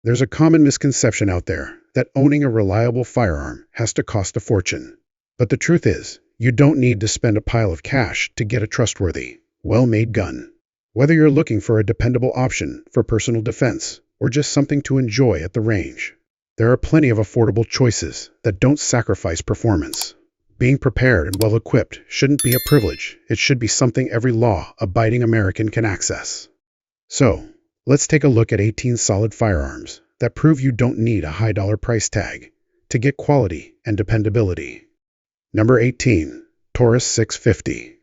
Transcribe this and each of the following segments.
There's a common misconception out there that owning a reliable firearm has to cost a fortune. But the truth is, you don't need to spend a pile of cash to get a trustworthy, well-made gun. Whether you're looking for a dependable option for personal defense or just something to enjoy at the range, there are plenty of affordable choices that don't sacrifice performance. Being prepared and well-equipped shouldn't be a privilege. It should be something every law-abiding American can access. So, let's take a look at 18 solid firearms that prove you don't need a high-dollar price tag to get quality and dependability. Number 18. Taurus 650.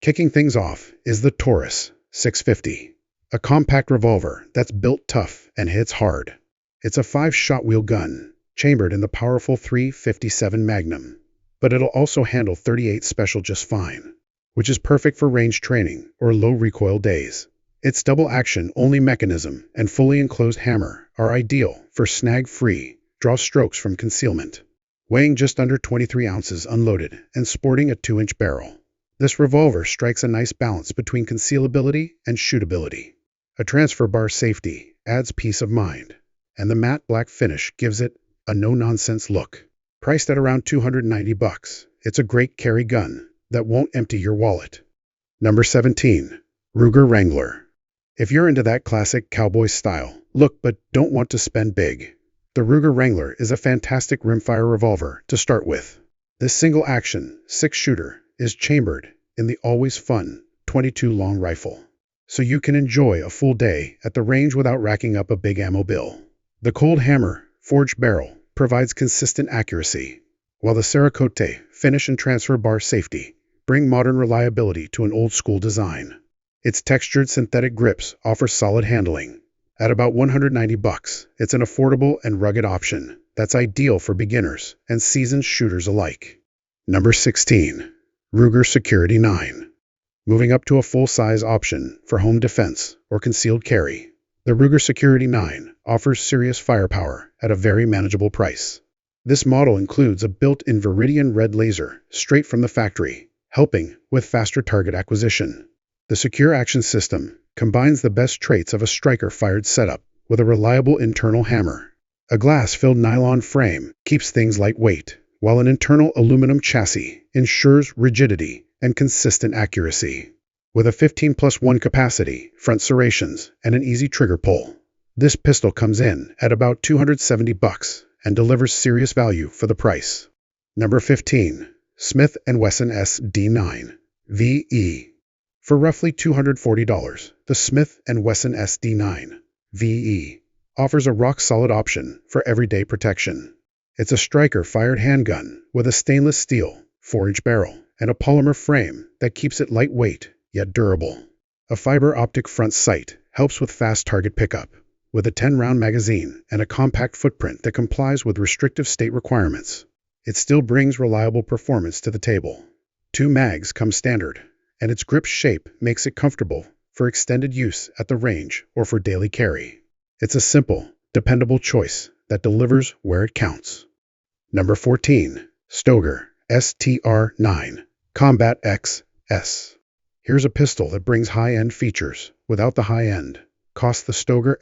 Kicking things off is the Taurus 650, a compact revolver that's built tough and hits hard. It's a 5-shot wheel gun, chambered in the powerful .357 Magnum, but it'll also handle .38 Special just fine, which is perfect for range training or low recoil days. Its double-action only mechanism and fully enclosed hammer are ideal for snag-free draw strokes from concealment. Weighing just under 23 ounces unloaded and sporting a 2-inch barrel, this revolver strikes a nice balance between concealability and shootability. A transfer bar safety adds peace of mind, and the matte black finish gives it a no-nonsense look. Priced at around $290, it's a great carry gun that won't empty your wallet. Number 17. Ruger Wrangler. If you're into that classic cowboy style look but don't want to spend big, the Ruger Wrangler is a fantastic rimfire revolver to start with. This single-action, 6-shooter is chambered in the always fun .22 long rifle, so you can enjoy a full day at the range without racking up a big ammo bill. The cold hammer, forged barrel provides consistent accuracy, while the Cerakote finish and transfer bar safety bring modern reliability to an old-school design. Its textured synthetic grips offer solid handling. At about $190, it's an affordable and rugged option that's ideal for beginners and seasoned shooters alike. Number 16. Ruger Security 9. Moving up to a full-size option for home defense or concealed carry, the Ruger Security 9 offers serious firepower at a very manageable price. This model includes a built-in Viridian red laser straight from the factory, helping with faster target acquisition. The secure action system combines the best traits of a striker-fired setup with a reliable internal hammer. A glass-filled nylon frame keeps things lightweight, while an internal aluminum chassis ensures rigidity and consistent accuracy. With a 15+1 capacity, front serrations, and an easy trigger pull, this pistol comes in at about $270 and delivers serious value for the price. Number 15. Smith & Wesson SD9 VE. For roughly $240, the Smith & Wesson SD9 VE offers a rock-solid option for everyday protection. It's a striker-fired handgun with a stainless steel 4-inch barrel and a polymer frame that keeps it lightweight yet durable. A fiber optic front sight helps with fast target pickup, with a 10-round magazine and a compact footprint that complies with restrictive state requirements. It still brings reliable performance to the table. 2 mags come standard, and its grip shape makes it comfortable for extended use at the range or for daily carry. It's a simple, dependable choice that delivers where it counts. Number 14. Stoeger STR9 Combat XS. Here's a pistol that brings high-end features without the high-end. Cost the Stoeger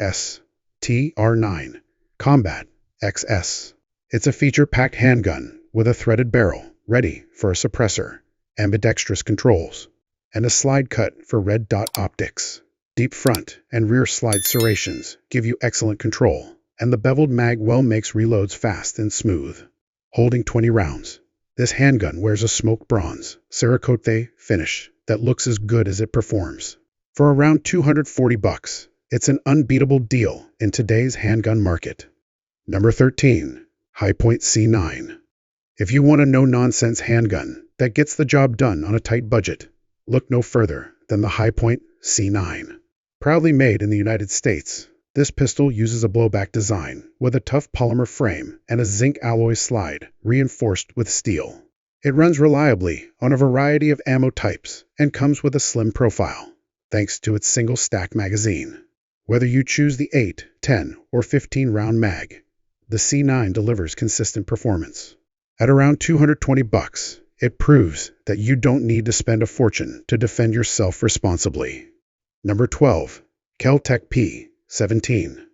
STR9 Combat XS. It's a feature-packed handgun with a threaded barrel ready for a suppressor, ambidextrous controls, and a slide cut for red dot optics. Deep front and rear slide serrations give you excellent control, and the beveled mag well makes reloads fast and smooth. Holding 20 rounds, this handgun wears a smoked bronze Cerakote finish that looks as good as it performs. For around $240, it's an unbeatable deal in today's handgun market. Number 13. Hi-Point C9. If you want a no-nonsense handgun that gets the job done on a tight budget, look no further than the Hi-Point C9. Proudly made in the United States, this pistol uses a blowback design with a tough polymer frame and a zinc alloy slide reinforced with steel. It runs reliably on a variety of ammo types and comes with a slim profile, thanks to its single-stack magazine. Whether you choose the 8, 10, or 15-round mag, the C9 delivers consistent performance. At around $220, it proves that you don't need to spend a fortune to defend yourself responsibly. Number 12. Kel-Tec P17.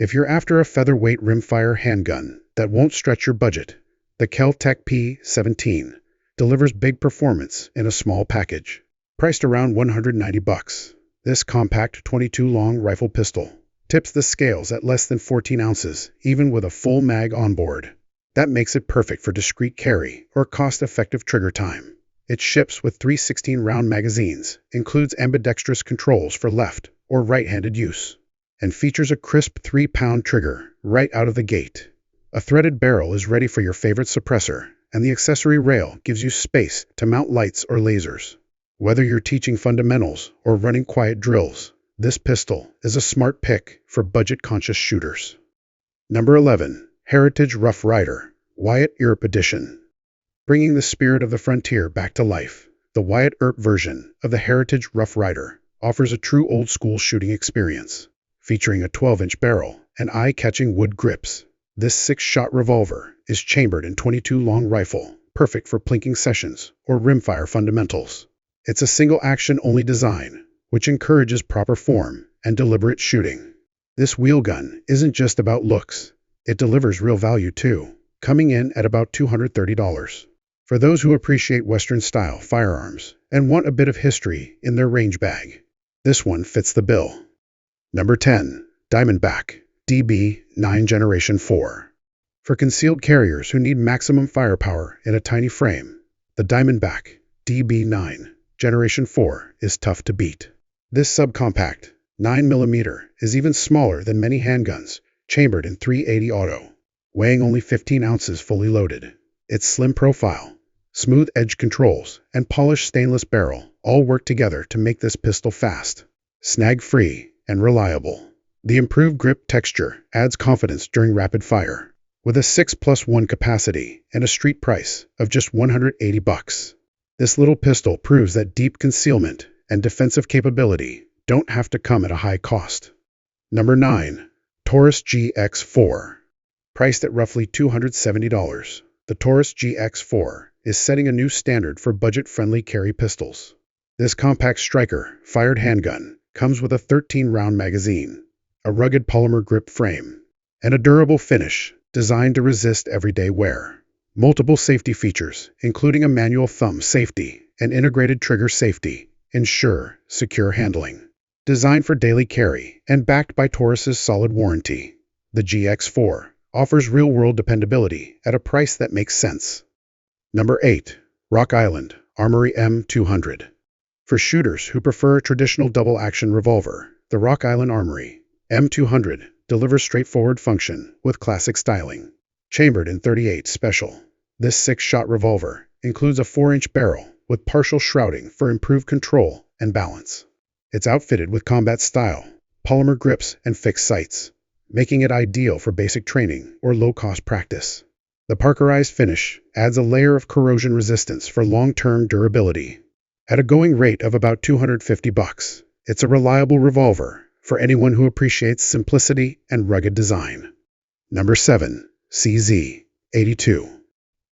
If you're after a featherweight rimfire handgun that won't stretch your budget, the Kel-Tec P17 delivers big performance in a small package. Priced around $190, this compact 22 long rifle pistol tips the scales at less than 14 ounces, even with a full mag on board. That makes it perfect for discreet carry or cost-effective trigger time. It ships with 3 16-round magazines, includes ambidextrous controls for left or right-handed use, and features a crisp 3-pound trigger right out of the gate. A threaded barrel is ready for your favorite suppressor, and the accessory rail gives you space to mount lights or lasers. Whether you're teaching fundamentals or running quiet drills, this pistol is a smart pick for budget-conscious shooters. Number 11. Heritage Rough Rider, Wyatt Earp Edition. Bringing the spirit of the frontier back to life, the Wyatt Earp version of the Heritage Rough Rider offers a true old-school shooting experience. Featuring a 12-inch barrel and eye-catching wood grips, this 6-shot revolver is chambered in .22 long rifle, perfect for plinking sessions or rimfire fundamentals. It's a single-action-only design, which encourages proper form and deliberate shooting. This wheel gun isn't just about looks. It delivers real value too, coming in at about $230. For those who appreciate Western-style firearms and want a bit of history in their range bag, this one fits the bill. Number 10. Diamondback DB9 Generation 4. For concealed carriers who need maximum firepower in a tiny frame, the Diamondback DB9 Generation 4 is tough to beat. This subcompact 9mm is even smaller than many handguns, chambered in .380 auto, weighing only 15 ounces fully loaded. Its slim profile, smooth edge controls, and polished stainless barrel all work together to make this pistol fast, snag-free, and reliable. The improved grip texture adds confidence during rapid fire. With a 6+1 capacity and a street price of just $180, this little pistol proves that deep concealment and defensive capability don't have to come at a high cost. Number 9. Taurus GX4. Priced at roughly $270, the Taurus GX4 is setting a new standard for budget-friendly carry pistols. This compact striker-fired handgun comes with a 13-round magazine, a rugged polymer grip frame, and a durable finish designed to resist everyday wear. Multiple safety features, including a manual thumb safety and integrated trigger safety, ensure secure handling. Designed for daily carry and backed by Taurus's solid warranty, the GX4 offers real-world dependability at a price that makes sense. Number 8. Rock Island Armory M200. For shooters who prefer a traditional double-action revolver, the Rock Island Armory M200 delivers straightforward function with classic styling. Chambered in .38 Special, this 6-shot revolver includes a 4-inch barrel with partial shrouding for improved control and balance. It's outfitted with combat-style polymer grips and fixed sights, making it ideal for basic training or low-cost practice. The Parkerized finish adds a layer of corrosion resistance for long-term durability. At a going rate of about $250, it's a reliable revolver for anyone who appreciates simplicity and rugged design. Number 7. CZ82.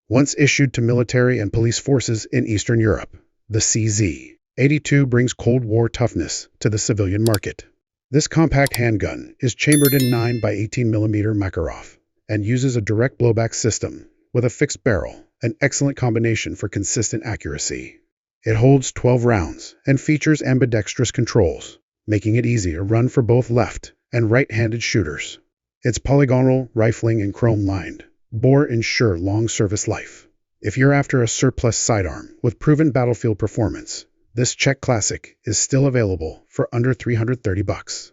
Once issued to military and police forces in Eastern Europe, the CZ82 brings Cold War toughness to the civilian market. This compact handgun is chambered in 9x18mm Makarov and uses a direct blowback system with a fixed barrel, an excellent combination for consistent accuracy. It holds 12 rounds and features ambidextrous controls, making it easy to run for both left and right-handed shooters. Its polygonal rifling and chrome-lined bore ensure long service life. If you're after a surplus sidearm with proven battlefield performance, this Czech classic is still available for under $330.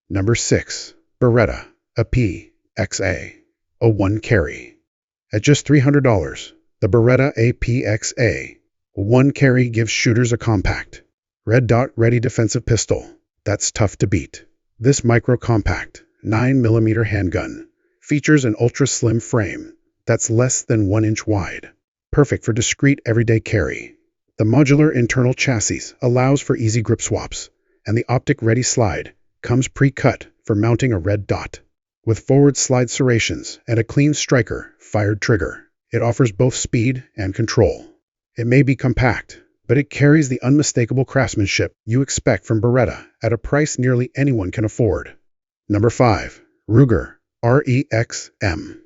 Number 6. Beretta APXA, a one carry. At just $300, the Beretta APXA one carry gives shooters a compact, red dot ready defensive pistol that's tough to beat. This micro-compact 9mm handgun features an ultra-slim frame that's less than 1 inch wide, perfect for discreet everyday carry. The modular internal chassis allows for easy grip swaps, and the optic-ready slide comes pre-cut for mounting a red dot. With forward slide serrations and a clean striker-fired trigger, it offers both speed and control. It may be compact, but it carries the unmistakable craftsmanship you expect from Beretta at a price nearly anyone can afford. Number 5. Ruger REX-M.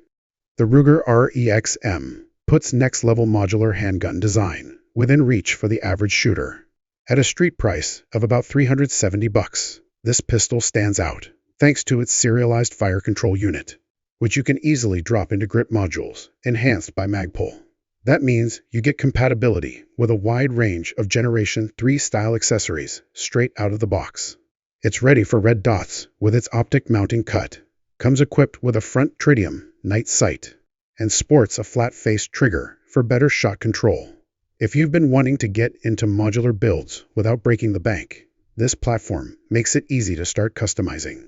The Ruger REX-M puts next-level modular handgun design within reach for the average shooter. At a street price of about $370, this pistol stands out thanks to its serialized fire control unit, which you can easily drop into grip modules enhanced by Magpul. That means you get compatibility with a wide range of Generation 3 style accessories straight out of the box. It's ready for red dots with its optic mounting cut, comes equipped with a front tritium night sight, and sports a flat-faced trigger for better shot control. If you've been wanting to get into modular builds without breaking the bank, this platform makes it easy to start customizing.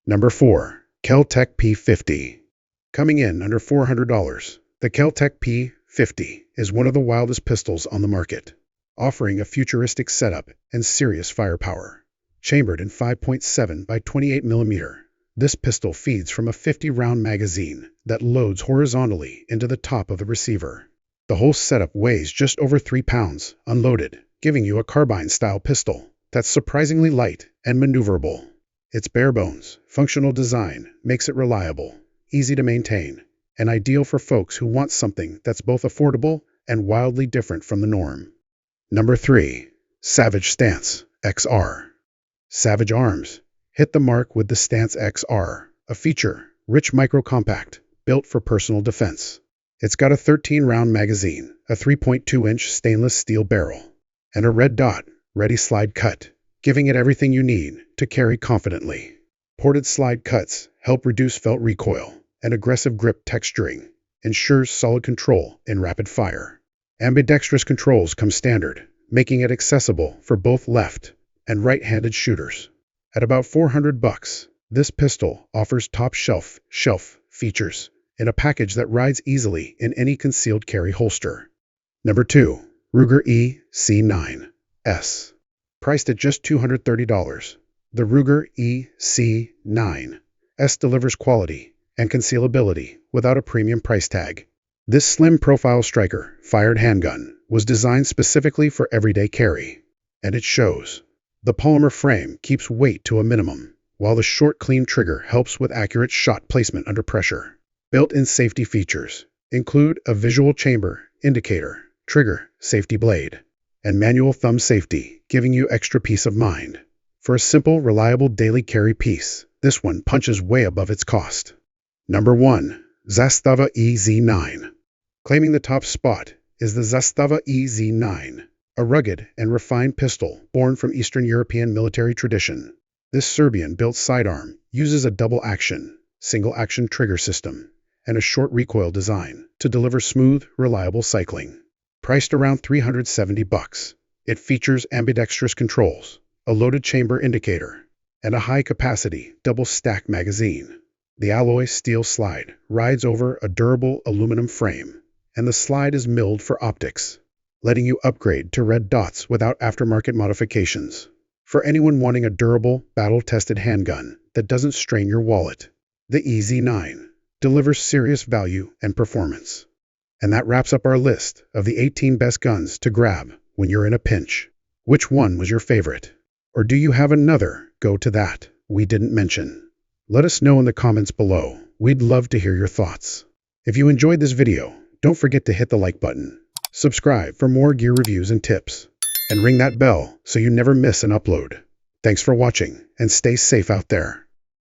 Number 4. Kel-Tec P50. Coming in under $400, the Kel-Tec P50 is one of the wildest pistols on the market, offering a futuristic setup and serious firepower. Chambered in 5.7 by 28 mm, this pistol feeds from a 50-round magazine that loads horizontally into the top of the receiver. The whole setup weighs just over 3 pounds, unloaded, giving you a carbine-style pistol that's surprisingly light and maneuverable. Its bare-bones, functional design makes it reliable, easy to maintain, and ideal for folks who want something that's both affordable and wildly different from the norm. Number 3. Savage Stance XR. Savage Arms hit the mark with the Stance XR, a feature-rich micro-compact built for personal defense. It's got a 13-round magazine, a 3.2-inch stainless steel barrel, and a red dot, ready slide cut, giving it everything you need to carry confidently. Ported slide cuts help reduce felt recoil, and aggressive grip texturing ensures solid control in rapid fire. Ambidextrous controls come standard, making it accessible for both left and right-handed shooters. At about $400, this pistol offers top-shelf features in a package that rides easily in any concealed carry holster. Number 2. Ruger EC9S. Priced at just $230, the Ruger EC9S delivers quality and concealability without a premium price tag. This slim profile striker-fired handgun was designed specifically for everyday carry, and it shows. The polymer frame keeps weight to a minimum, while the short, clean trigger helps with accurate shot placement under pressure. Built-in safety features include a visual chamber indicator, trigger, safety blade, and manual thumb safety, giving you extra peace of mind. For a simple, reliable daily carry piece, this one punches way above its cost. Number 1. Zastava EZ9. Claiming the top spot is the Zastava EZ9, a rugged and refined pistol born from Eastern European military tradition. This Serbian-built sidearm uses a double-action, single-action trigger system and a short recoil design to deliver smooth, reliable cycling. Priced around $370, it features ambidextrous controls, a loaded chamber indicator, and a high-capacity double-stack magazine. The alloy steel slide rides over a durable aluminum frame, and the slide is milled for optics, letting you upgrade to red dots without aftermarket modifications. For anyone wanting a durable, battle-tested handgun that doesn't strain your wallet, the EZ9 delivers serious value and performance. And that wraps up our list of the 18 best guns to grab when you're in a pinch. Which one was your favorite? Or do you have another go-to that we didn't mention? Let us know in the comments below. We'd love to hear your thoughts. If you enjoyed this video, don't forget to hit the like button, subscribe for more gear reviews and tips, and ring that bell so you never miss an upload. Thanks for watching, and stay safe out there.